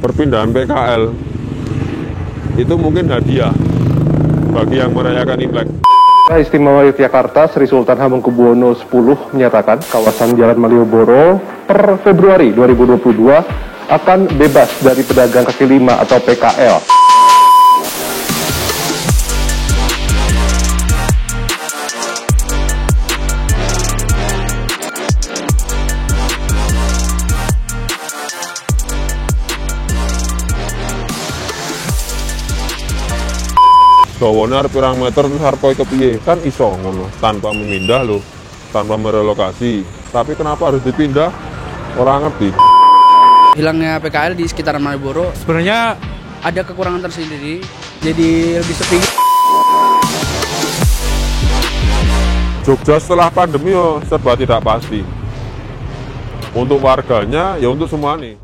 perpindahan PKL itu mungkin hadiah bagi yang merayakan Imlek. Istimewa Yogyakarta Sri Sultan Hamengkubuwono X menyatakan kawasan Jalan Malioboro per Februari 2022 akan bebas dari pedagang kaki lima atau PKL. Dawane arep pirang meter terus harpoe kepiye? Kan iso ngono, tanpa memindah loh, tanpa merelokasi. Tapi kenapa harus dipindah? Orang ngerti. Hilangnya PKL di sekitaran Malioboro sebenarnya ada kekurangan tersendiri, jadi lebih sepi. Jogja setelah pandemi yo serba tidak pasti. Untuk warganya ya untuk semua nih.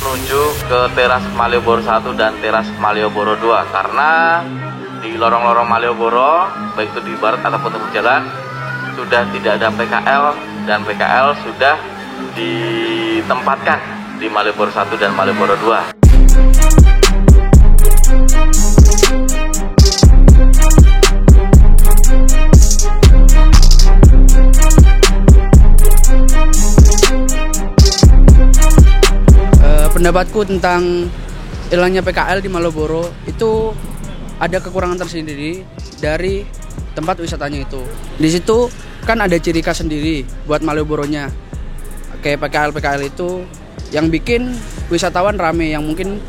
Menuju ke teras Malioboro 1 dan teras Malioboro 2 karena di lorong-lorong Malioboro baik itu di barat ataupun timur jalan sudah tidak ada PKL dan PKL sudah ditempatkan di Malioboro 1 dan Malioboro 2. Pendapatku tentang hilangnya PKL di Malioboro itu ada kekurangan tersendiri dari tempat wisatanya itu. Di situ kan ada ciri khas sendiri buat Malioboronya. Kayak PKL itu yang bikin wisatawan rame, yang mungkin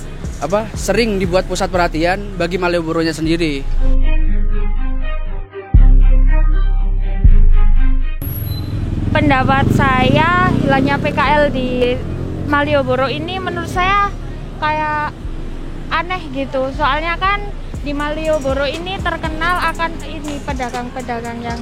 sering dibuat pusat perhatian bagi Malioboronya sendiri. Pendapat saya hilangnya PKL di Malioboro ini menurut saya kayak aneh gitu. Soalnya kan di Malioboro ini terkenal akan ini pedagang-pedagang yang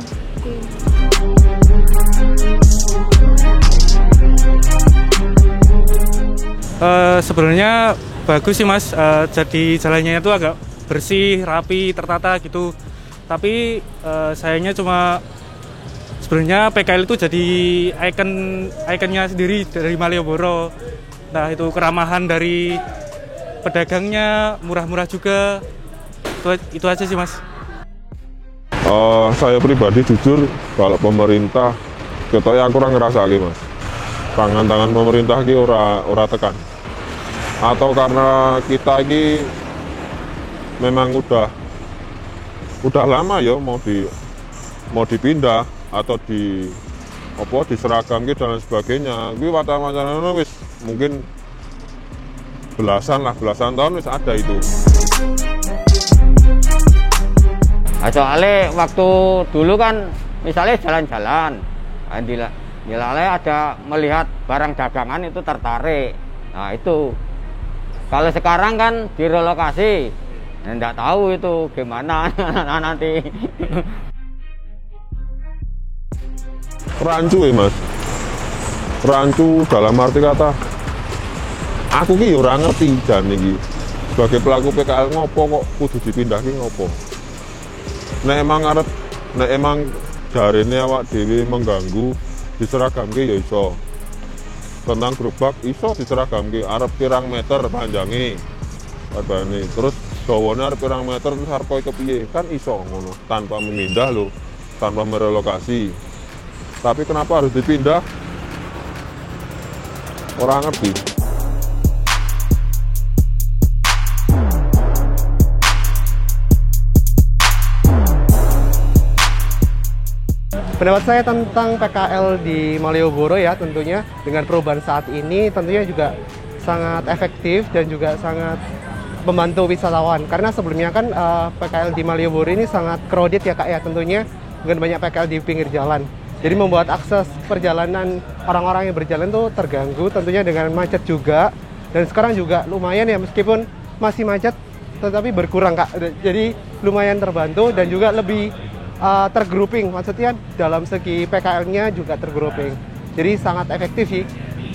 sebenarnya bagus sih Mas, jadi jalannya itu agak bersih, rapi, tertata gitu. Tapi sayangnya cuma sebenarnya PKL itu jadi ikonnya sendiri dari Malioboro. Nah itu keramahan dari pedagangnya, murah-murah juga. Itu aja sih Mas. Saya pribadi jujur kalau pemerintah ketoknya kurang ngerasa lagi Mas. Tangan pemerintah ki ora tekan. Atau karena kita ini memang udah lama ya mau dipindah atau diseragam dan sebagainya. Kuwi wacana-wacana wis mungkin belasan tahun wis ada itu. Soalnya waktu dulu kan misalnya jalan-jalan, nilai ada melihat barang dagangan itu tertarik. Nah itu kalau sekarang kan direlokasi, nggak tahu itu gimana nanti. Rancu ya Mas, rancu dalam arti kata aku ki ora ngerti jan iki sebagai pelaku PKL ngopo kok kudu dipindah ki ngopo. Nek emang jarene awak dhewe mengganggu diseragamke ya iso. Tentang gerobak iso diseragamke arep pirang meter panjange barbane terus dawane arep pirang meter terus harpoe kepiye kan iso ngono tanpa memindah lho, tanpa merelokasi. Tapi kenapa harus dipindah? Orang ngerti. Pendapat saya tentang PKL di Malioboro ya tentunya dengan perubahan saat ini tentunya juga sangat efektif dan juga sangat membantu wisatawan. Karena sebelumnya kan PKL di Malioboro ini sangat crowded ya Kak ya tentunya dengan banyak PKL di pinggir jalan. Jadi membuat akses perjalanan orang-orang yang berjalan tuh terganggu tentunya dengan macet juga. Dan sekarang juga lumayan ya meskipun masih macet tetapi berkurang Kak. Jadi lumayan terbantu dan juga lebih tergrouping. Maksudnya dalam segi PKL-nya juga tergrouping. Jadi sangat efektif sih.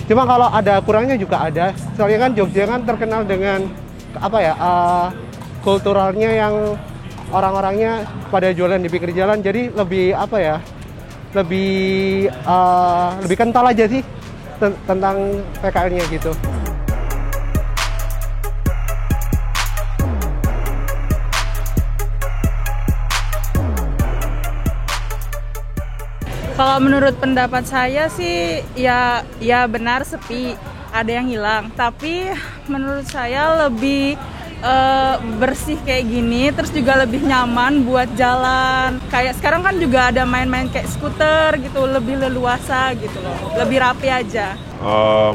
Cuma kalau ada kurangnya juga ada. Soalnya kan Jogja kan terkenal dengan kulturalnya yang orang-orangnya pada jualan di pinggir jalan. Jadi lebih lebih kental aja sih tentang PKL-nya gitu. Kalau menurut pendapat saya sih ya benar sepi, ada yang hilang. Tapi menurut saya lebih bersih kayak gini, terus juga lebih nyaman buat jalan. Kayak sekarang kan juga ada main-main kayak skuter gitu, lebih leluasa gitu loh, lebih rapi aja.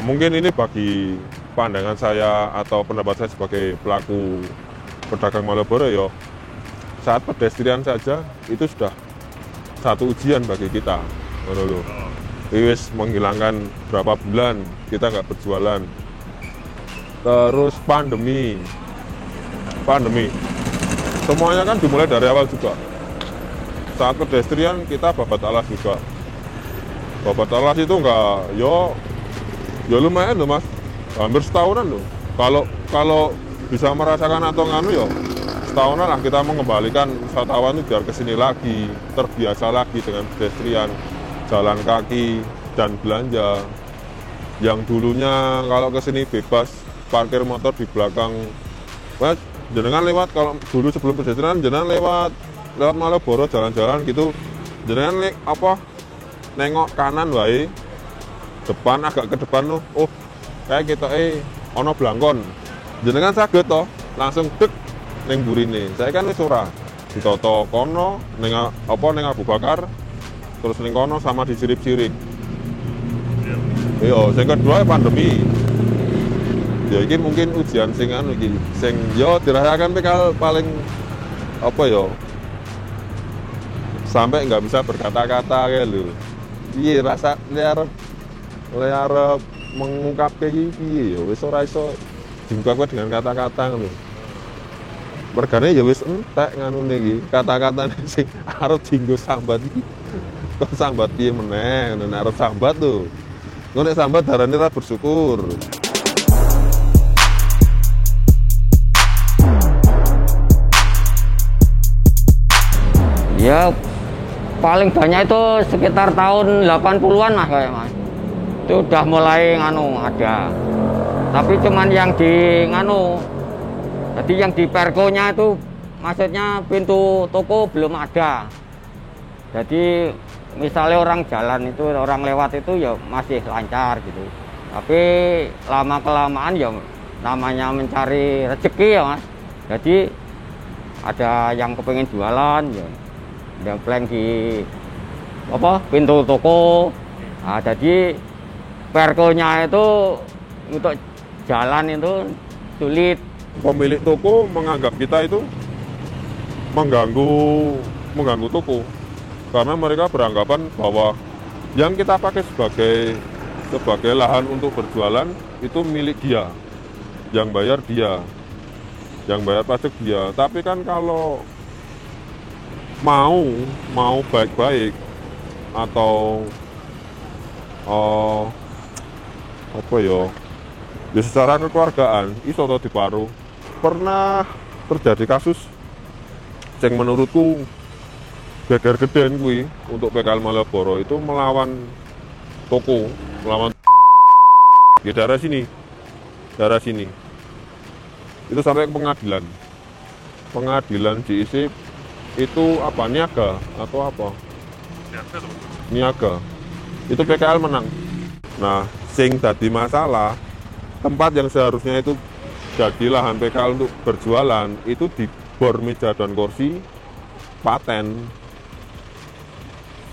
Mungkin ini bagi pandangan saya atau pendapat saya sebagai pelaku pedagang Malioboro ya, saat pedestrian saja itu sudah satu ujian bagi kita, wis menghilangkan berapa bulan kita nggak berjualan. Terus pandemi, semuanya kan dimulai dari awal juga. Saat pedestrian kita babat alas juga. Babat alas itu nggak, yo lumayan loh mas, hampir setahunan loh. Kalau bisa merasakan atau nganu yo, setahunan lah kita mengembalikan wisatawan itu biar kesini lagi, terbiasa lagi dengan pedestrian, jalan kaki dan belanja. Yang dulunya kalau kesini bebas parkir motor di belakang, mas jenengan lewat, kalau dulu sebelum pedestrian jenengan lewat Malioboro jalan-jalan gitu, jenengan nengok kanan wae, depan agak ke depan loh, oh kayak kita ono blangkon, jenengan saged toh langsung dek neng burine. Saya kan wis ora ditoto kono neng Abu Bakar, terus neng kono sama disirip-sirip. Yo, yang kedua pandemi. Ya ini mungkin ujian sing yo dirasakan PKL paling sampai nggak bisa berkata-kata kayak lu. Iya rasa liar mengungkap kayak gini ya wis ora iso diungkapkan dengan kata-kata lho. Mergane ya wis entek nganu niki, kata-kata sing arep dienggo sambat iki. Kok sambat piye meneh, nek arep sambat tuh. Ngono nek sambat darane ra bersyukur. Ya paling banyak itu sekitar tahun 80-an lah kayak mas. Itu udah mulai ada. Tapi cuman yang di jadi yang di perkonya itu maksudnya pintu toko belum ada. Jadi misalnya orang jalan itu, orang lewat itu ya masih lancar gitu. Tapi lama-kelamaan ya namanya mencari rezeki ya mas. Jadi ada yang kepengen jualan ya, yang plan di pintu toko. Nah, jadi perkonya itu untuk jalan itu sulit. Pemilik toko menganggap kita itu mengganggu toko, karena mereka beranggapan bahwa yang kita pakai sebagai lahan untuk berjualan itu milik dia, yang bayar dia, yang bayar pajak dia. Tapi kan kalau mau baik-baik atau ya secara kekeluargaan iso to diparu. Pernah terjadi kasus yang menurutku geger geden kuwi untuk PKL Malioboro itu melawan toko, melawan di daerah sini itu sampai ke pengadilan JIC itu niaga atau apa? Niaga. Itu PKL menang. Nah, sing dadi masalah, tempat yang seharusnya itu jadi lahan PKL untuk berjualan itu dibor meja dan kursi paten.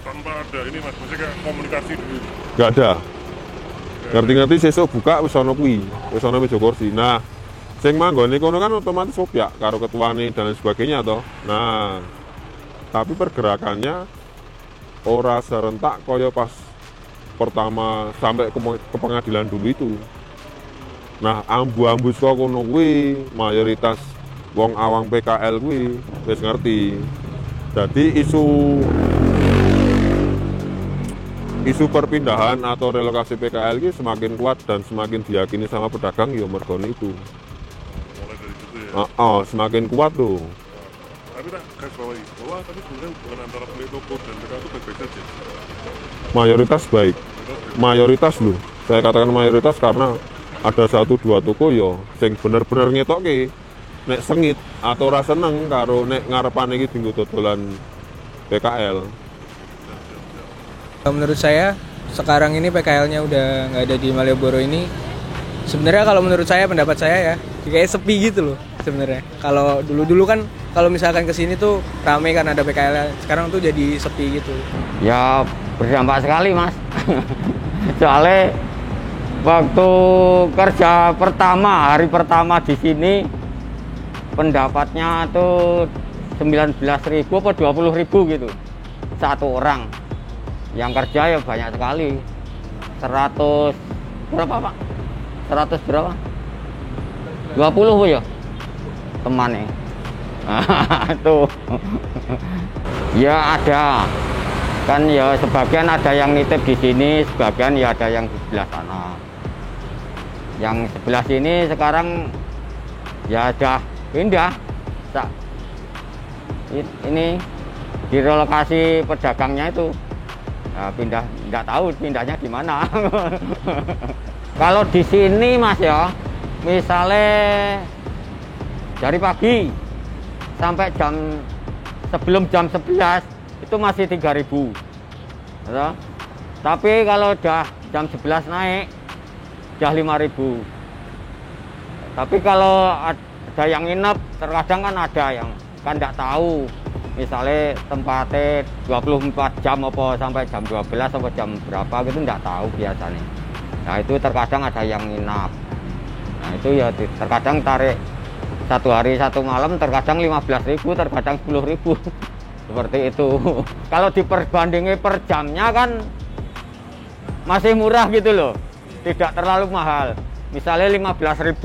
Tanpa ada ini mas, maksudnya komunikasi dulu. Gak ada. Ngerti-ngerti sesuk buka wis ana kuwi, wis ana meja kursi. Nah, sing manggone kono kan otomatis sopyak karo ketuane dan lain sebagainya toh. Nah, tapi pergerakannya ora serentak kaya pas pertama sampai ke pengadilan dulu itu. Nah, ambu-ambu saka kono kuwi mayoritas wong awang PKL kuwi wis ngerti. Jadi isu perpindahan atau relokasi PKL ini semakin kuat dan semakin diyakini sama pedagang ya mergone itu. Mulai dari situ ya. Semakin kuat tuh. Tapi tak garis bawahi bahwa tapi sebenarnya hubungan antara pemilik toko dan PKL itu baik-baik saja. Mayoritas baik. Mayoritas loh. Saya katakan mayoritas karena ada 1-2 toko yo sing bener-bener ngetoke nek sengit atau ora seneng karo nek ngarepane iki dienggo dodolan PKL. Menurut saya sekarang ini PKL-nya udah nggak ada di Malioboro ini. Sebenarnya kalau menurut saya, pendapat saya ya, kayak sepi gitu loh sebenarnya. Kalau dulu kan kalau misalkan kesini tuh rame kan ada PKL, sekarang tuh jadi sepi gitu. Ya berdampak sekali Mas. Soalnya waktu kerja pertama, hari pertama di sini pendapatnya tuh 19.000 apa 20.000 gitu satu orang. Yang kerja ya banyak sekali, 100 berapa Pak? 100 berapa? 20 ya temannya. Tuh ya ada kan ya, sebagian ada yang nitip di sini, sebagian ya ada yang di sebelah sana. Yang sebelah sini sekarang ya sudah pindah. Ini direlokasi pedagangnya itu. Nah, pindah, nggak tahu pindahnya di mana. Kalau di sini Mas ya, misalnya dari pagi sampai sebelum jam 11 itu masih 3.000. Ya. Tapi kalau udah jam 11 naik, udah 5.000. Tapi kalau ada yang nginep, terkadang kan ada yang kan nggak tahu. Misalnya tempatnya 24 jam apa sampai jam 12 atau jam berapa gitu nggak tahu biasanya. Nah itu terkadang ada yang nginap. Nah itu ya terkadang tarik 1 hari 1 malam, terkadang 15.000, terkadang 10.000. Seperti itu. Kalau diperbandingi per jamnya kan masih murah gitu loh, tidak terlalu mahal. Misalnya 15.000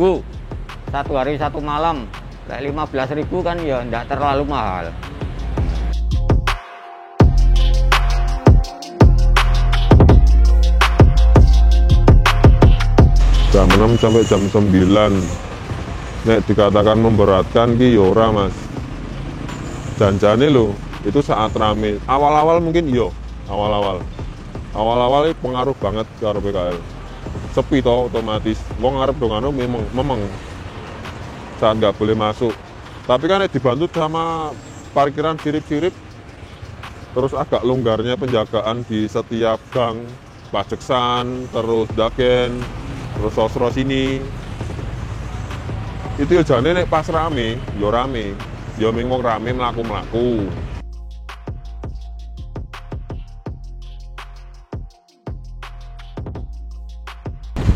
1 hari 1 malam, 15.000 kan ya tidak terlalu mahal. Jam 6 sampai jam 9 nek dikatakan memberatkan ki ya ora Mas. Janjane lho, itu saat rame. Awal-awal mungkin yo, awal-awal pengaruh banget karo PKL. Sepi toh otomatis. Wong ngarep dong anu memang saat nggak boleh masuk. Tapi kan dibantu sama parkiran sirip-sirip, terus agak longgarnya penjagaan di setiap gang, Pajeksan, terus Dagen, terus Sosro sini. Itu ya jane nek pas rame, yo rame. Yo minggu rame mlaku-mlaku.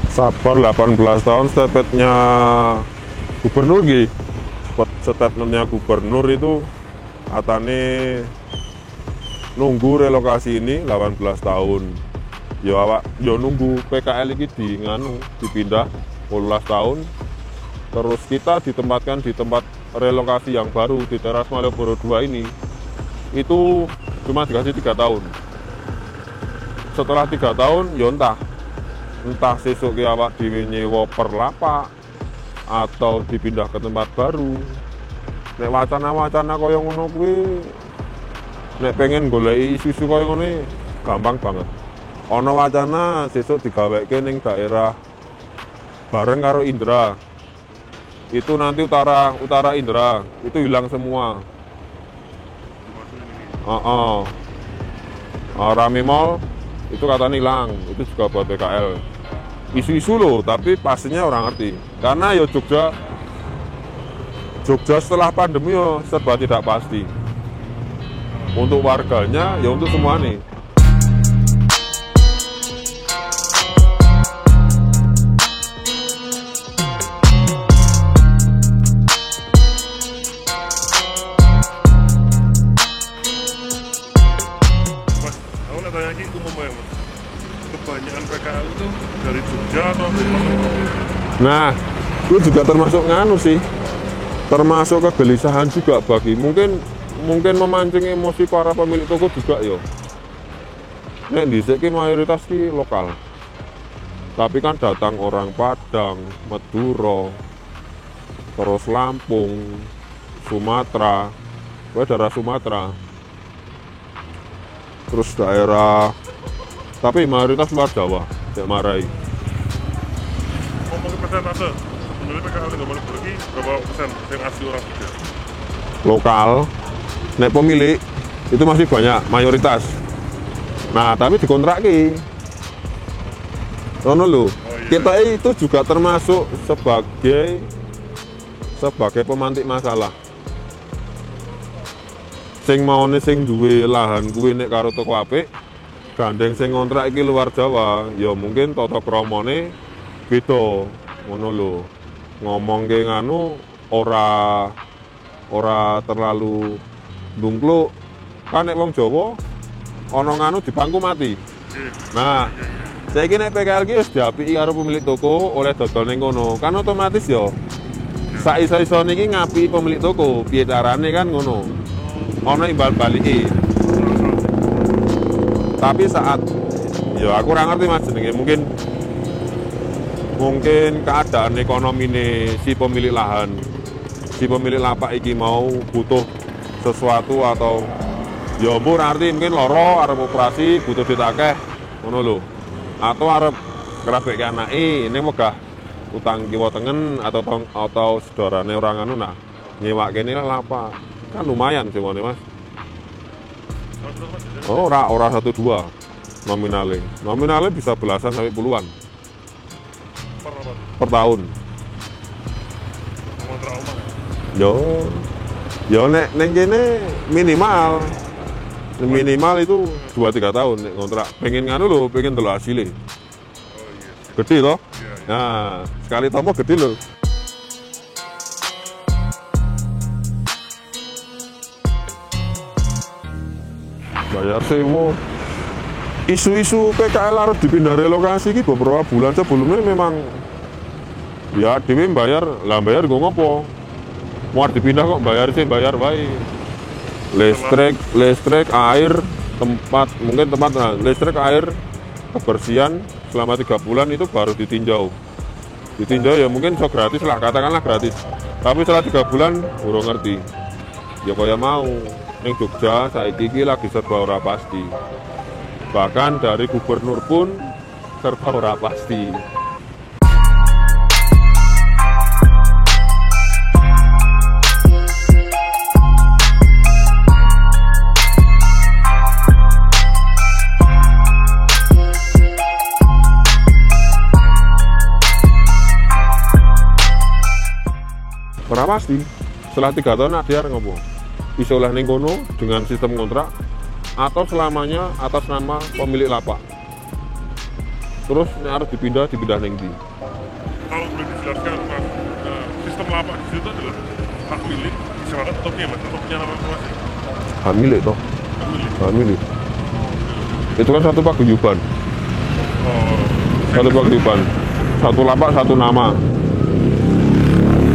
Sabar 18 tahun stepetnya gubernur nggih. Statementnya gubernur itu katane nunggu relokasi ini 18 tahun. Ya awak yo nunggu PKL ini dipindah 18 tahun. Terus kita ditempatkan di tempat relokasi yang baru di teras Malioboro 2 ini. Itu cuma dikasih 3 tahun. Setelah 3 tahun ya entah sesuk ki awak dhewe nyewa per lapak atau dipindah ke tempat baru. Nek wacana-wacana kaya ngono kuwi nek pengen goleki isu-isu kaya ngene gampang banget. Ana wacana sesuk digaweke ning daerah bareng karo Indra. Itu nanti utara Indra itu hilang semua. Rame Mall itu katanya hilang, itu juga buat PKL. Isu-isu loh, tapi pastinya orang ngerti. Karena ya Jogja setelah pandemi ya serba tidak pasti. Untuk warganya ya untuk semua nih. Kebanyakan PKL itu dari Jogja atau dari mana? Nah, itu juga termasuk nganu sih, termasuk kegelisahan juga bagi mungkin memancing emosi para pemilik toko juga yo. Nek dhisik ki mayoritas ki lokal. Tapi kan datang orang Padang, Madura, terus Lampung, Sumatera, daerah Sumatera. Terus daerah tapi mayoritas luar Jawa, tidak marai. ngomongin persentase sebenarnya PKL di Malioboro ini berapa persen yang asli orang Jogja? Lokal, nek pemilik itu masih banyak, mayoritas. Nah, tapi dikontraki. Rono lho. Kita itu juga termasuk sebagai pemantik masalah. Sing maune sing duwe lahan kuwi nek karo toko apik, gandeng sing ngontrak iki luar Jawa, ya mungkin tata kramane beda. Ngono lho. Ngomongke nganu ora terlalu ndungkluk. Kan nek wong Jawa ana nganu dibangku mati. Nah, saiki nek PKL ki wis diapiki karo pemilik toko oleh dodol ning kono. Kan otomatis ya sak iso-isone iki ngapi pemilik toko. Piye carane kan ngono. Ana imbal baliki. Tapi saat ya aku ora ngerti Mas jenenge mungkin keadaan ekonomi si pemilik lahan, si pemilik lapak iki mau butuh sesuatu atau ya mbur arti mungkin loro arep operasi butuh duit akeh ngono lho. Atau arep ngrabeke anake ning megah utang kiwa tengen atau saudarane orang anu nah nyewak kene lapak. Kan lumayan sih Mas. Oh, ora 1-2 nominalnya. Nominalnya bisa belasan sampai puluhan. Per tahun. Yo nek neng kene minimal itu 2-3 tahun nek kontrak. Pengen nganu lho, pengen delok hasilnya. Gede loh. Nah, sekali tompo gede loh. Bayar sewa. Isu-isu PKL harus dipindah relokasi ini beberapa bulan sebelumnya memang ya dhewe bayar gue ngopo. Mau dipindah kok bayar wae. Listrik, air, mungkin tempat listrik, air, kebersihan selama 3 bulan itu baru ditinjau. Ditinjau ya mungkin so gratis lah, katakanlah gratis. Tapi setelah 3 bulan urung ngerti. Ya kaya mau. Ning Jogja saiki iki lagi serba ora pasti. Bahkan dari gubernur pun serba ora pasti. Ora pasti. Setelah 3 tahun ada ngopo? Bisa oleh ning kono dengan sistem kontrak atau selamanya atas nama pemilik lapak. Terus harus dipindah ning ndi? Kalau boleh dijelaskan Mas, sistem lapak di situ adalah hak milik masyarakat atau punya Mas? Atau punya nama masing? Hak milik toh. Hak milik. Itu kan satu paguyuban. Satu paguyuban. Satu lapak, satu nama.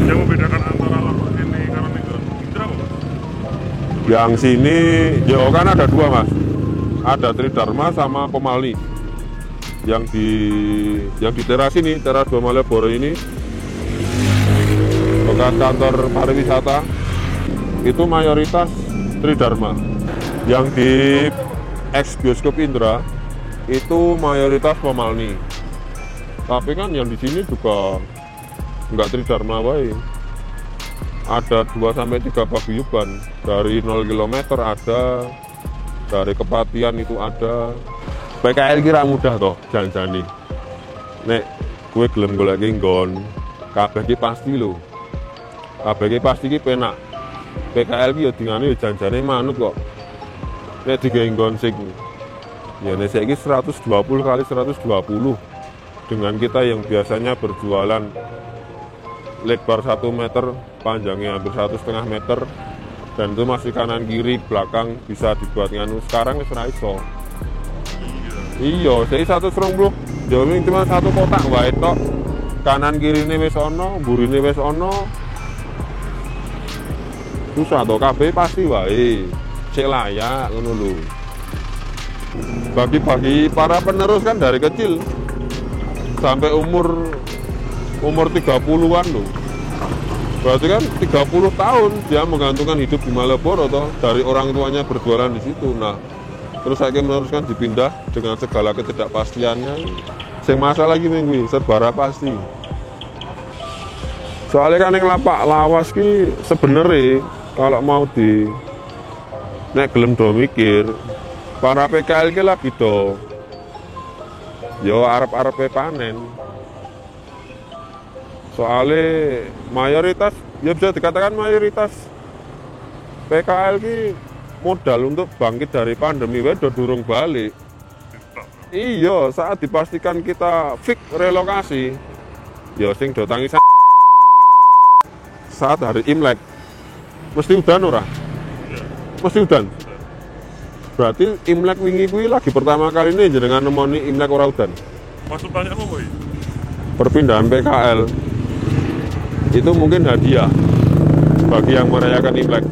Yang membedakan antara lapak ini karena ini Indra apa Mas? Yang sini, ya kan ada 2 Mas. Ada Tridharma sama Pemalni. Yang di teras ini, teras 2 Malioboro ini, bekas kantor pariwisata, itu mayoritas Tridharma. Yang di ex bioskop Indra, itu mayoritas Pemalni. Tapi kan yang di sini juga enggak Tridharma wae. Ada 2-3 paguyuban. Dari 0 km ada, dari Kepatian itu ada. PKL kira mudah toh janjani. Nek gue gelem goleki nggon, kabeh ki pasti lho. Kabeh ki pasti ki penak. PKL ki ya dingane ya janjane manut kok. Nek digawe nggon sing ya nek saiki 120 kali 120 dengan kita yang biasanya berjualan lebar 1 meter, panjangnya hampir 1,5 meter, dan itu masih kanan kiri belakang bisa dibuat nganu. Sekarang wis ora iso. Iya, saya 120. Jadi cuma 1 kotak wae tok. Kanan kirine wis ana, mburine wis ana. Susah to kabeh pasti wae. Sik layak ngono lho. Bagi para penerus kan dari kecil sampai umur 30-an loh. Berarti kan 30 tahun dia menggantungkan hidup di Malioboro toh, dari orang tuanya berjualan di situ. Nah, terus saya meneruskan dipindah dengan segala ketidakpastiannya. Sing masalah lagi minggu serba pasti. Soalnya kan yang lapak lawas ki sebenarnya kalau mau di nek gelem do mikir para PKL ki lagi do yo arep-arepe panen. Soalnya mayoritas, ya bisa dikatakan mayoritas PKL ki modal untuk bangkit dari pandemi do durung balik. Iya, saat dipastikan kita fix relokasi, ya sing do tangisan saat hari Imlek mesti udan ora? Mesti udan. Berarti Imlek wingi kuwi lagi pertama kali ini jenengan nemoni Imlek ora udan. Maksud pertanyaanmu boy? Perpindahan PKL itu mungkin hadiah bagi yang merayakan Imlek.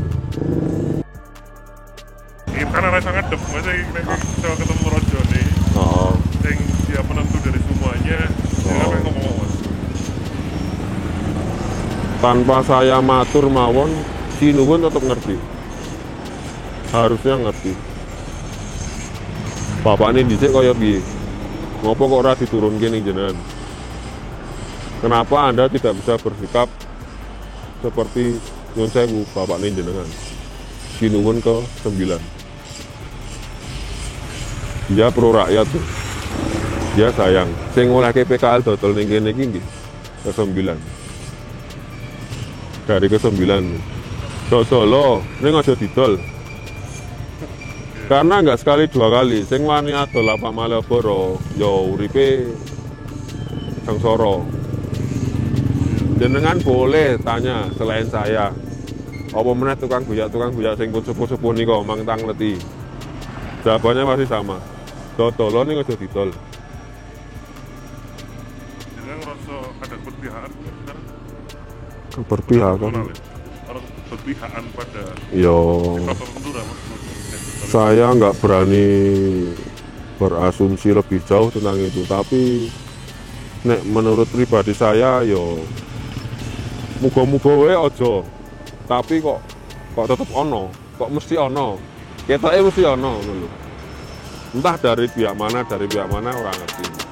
Ini karena rasa ngadep, masih bisa ketemu Rojo nih. Oh. Yang dia penentu dari semuanya, dia ngomong Mas. Tanpa saya matur mawon, si nuwun tetap ngerti. Harusnya ngerti. Bapak ini dicek kaya piye? Ngopo kok ora diturunke ning jenengan? Kenapa Anda tidak bisa bersikap seperti nyun sewu Bapak ini jenengan? Si nuwun ke 9. Dia pro rakyat tuh. Dia sayang. Sing ngolehke PKL dodol ning kene iki nggih ke 9. Dari ke 9 dodol ini aja didol karena nggak sekali dua kali sing wani adol lapak Malioboro yo uripe sengsara. Jenengan boleh tanya selain saya apa meneh tukang guyak sing pun sepuh-sepuh nika mang tang leti, jawabannya masih sama, dodol ini aja didol. Jadi ngerasa ada keberpihakan kan? Keberpihakan Orang berpihakan pada yo saya nggak berani berasumsi lebih jauh tentang itu, tapi nek menurut pribadi saya yo muga-muga wae aja, tapi kok tetep ono, kok mesti ono, ketoke mesti ono, entah dari pihak mana orang ngerti.